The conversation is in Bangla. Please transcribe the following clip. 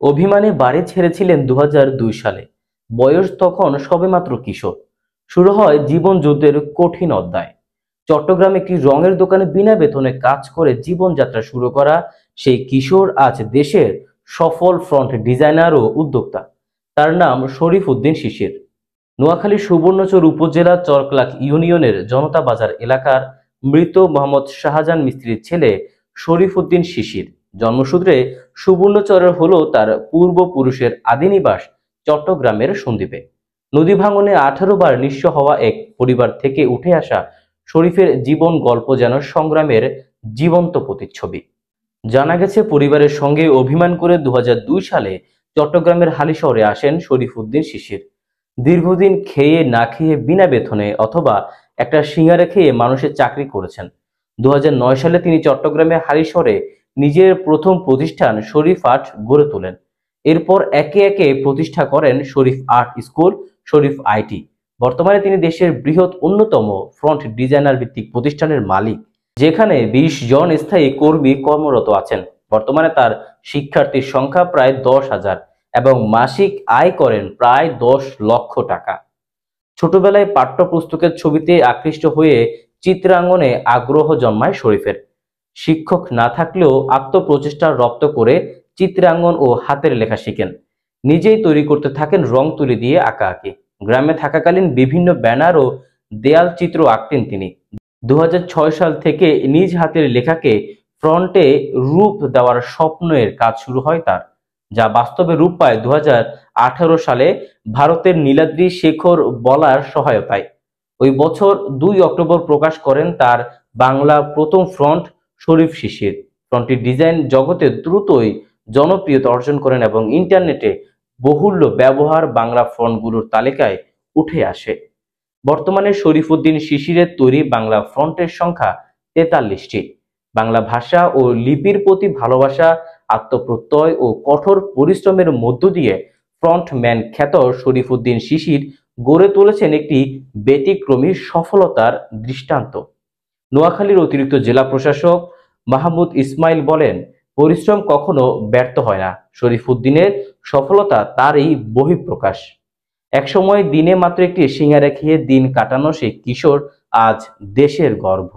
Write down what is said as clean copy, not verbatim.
অভিমানে বাড়ি ছেড়েছিলেন 2002 সালে। বয়স তখন সবেমাত্র কিশোর। শুরু হয় জীবন যুদ্ধের কঠিন অধ্যায়। চট্টগ্রামে একটি রঙের দোকানে বিনা বেতনে কাজ করে জীবনযাত্রা শুরু করা সেই কিশোর আজ দেশের সফল ফ্রন্ট ডিজাইনার ও উদ্যোক্তা। তার নাম শরীফ উদ্দিন শিশির। নোয়াখালীর সুবর্ণচর উপজেলার চরক্লাক ইউনিয়নের জনতা বাজার এলাকার মৃত মোহাম্মদ শাহজাহান মিস্ত্রির ছেলে শরীফ উদ্দিন শিশির। জন্মসূত্রে সুবর্ণচরের হলেও তার পূর্বপুরুষের আদি নিবাস চট্টগ্রামের সন্দ্বীপে। নদী ভাঙনে 18 বার নিঃস্ব হওয়া এক পরিবার থেকে উঠে আসা শরীফের জীবন গল্প যেন সংগ্রামের জীবন্ত প্রতিচ্ছবি। জানা গেছে, পরিবারের সঙ্গে অভিমান করে 2002 সালে চট্টগ্রামের হালিশহরে আসেন শরীফ উদ্দিন শিশির। দীর্ঘদিন খেয়ে না খেয়ে বিনা বেতনে অথবা একটা সিঙ্গারা খেয়ে মানুষের চাকরি করেছেন। 2009 সালে তিনি চট্টগ্রামের হালিশহরে নিজের প্রথম প্রতিষ্ঠান শরীফ আর্ট গড়ে তোলেন। এরপর একে একে প্রতিষ্ঠা করেন শরীফ আর্ট স্কুল, শরীফ আইটি। বর্তমানে তিনি দেশের বৃহৎ অন্যতম ফ্রন্ট ডিজাইনার ভিত্তিক প্রতিষ্ঠানের মালিক, যেখানে 20 জন স্থায়ী কর্মী কর্মরত আছেন। বর্তমানে তার শিক্ষার্থীর সংখ্যা প্রায় 10,000 এবং মাসিক আয় করেন প্রায় 10 লক্ষ টাকা। ছোটবেলায় পাঠ্যপুস্তকের ছবিতে আকৃষ্ট হয়ে চিত্রাঙ্গনে আগ্রহ জন্মায় শরীফের। শিক্ষক না থাকলেও আত্মপ্রচেষ্টা রপ্ত করে চিত্রাঙ্গন ও হাতের লেখা শিখেন। নিজেই তৈরি করতে থাকেন রং তুলি দিয়ে আঁকাআঁকি। গ্রামে থাকাকালীন বিভিন্ন ব্যানার ও দেয়াল চিত্র আঁকতেন তিনি। 2006 সাল থেকে নিজ হাতের লেখাকে ফ্রন্টে রূপ দেওয়ার স্বপ্নের কাজ শুরু হয় তার, যা বাস্তবে রূপ পায় 2018 সালে ভারতের নীলাদ্রি শেখর বলার সহায়তায়। ওই বছর 2 অক্টোবর প্রকাশ করেন তার বাংলা প্রথম ফ্রন্ট শরীফ শিশির। ফ্রন্টটির ডিজাইন জগতে দ্রুতই জনপ্রিয়তা অর্জন করেন এবং ইন্টারনেটে বহুল্য ব্যবহার বাংলা ফন্টগুলোর তালিকায় উঠে আসে। বর্তমানে শরীফ উদ্দিন শিশিরের তৈরি বাংলা ফন্টের সংখ্যা 43টি। বাংলা ভাষা ও লিপির প্রতি ভালোবাসা, আত্মপ্রত্যয় ও কঠোর পরিশ্রমের মধ্য দিয়ে ফ্রন্টম্যান খ্যাত শরীফ উদ্দিন শিশির গড়ে তুলেছেন একটি ব্যতিক্রমী সফলতার দৃষ্টান্ত। নোয়াখালীর অতিরিক্ত জেলা প্রশাসক মাহমুদ ইসমাইল বলেন, পরিশ্রম কখনো ব্যর্থ হয় না। শরীফ উদ্দিনের সফলতা তারই বহিঃপ্রকাশ। একসময় দিনে মাত্র একটি সিঙ্গারা খেয়ে দিন কাটানো সেই কিশোর আজ দেশের গর্ব।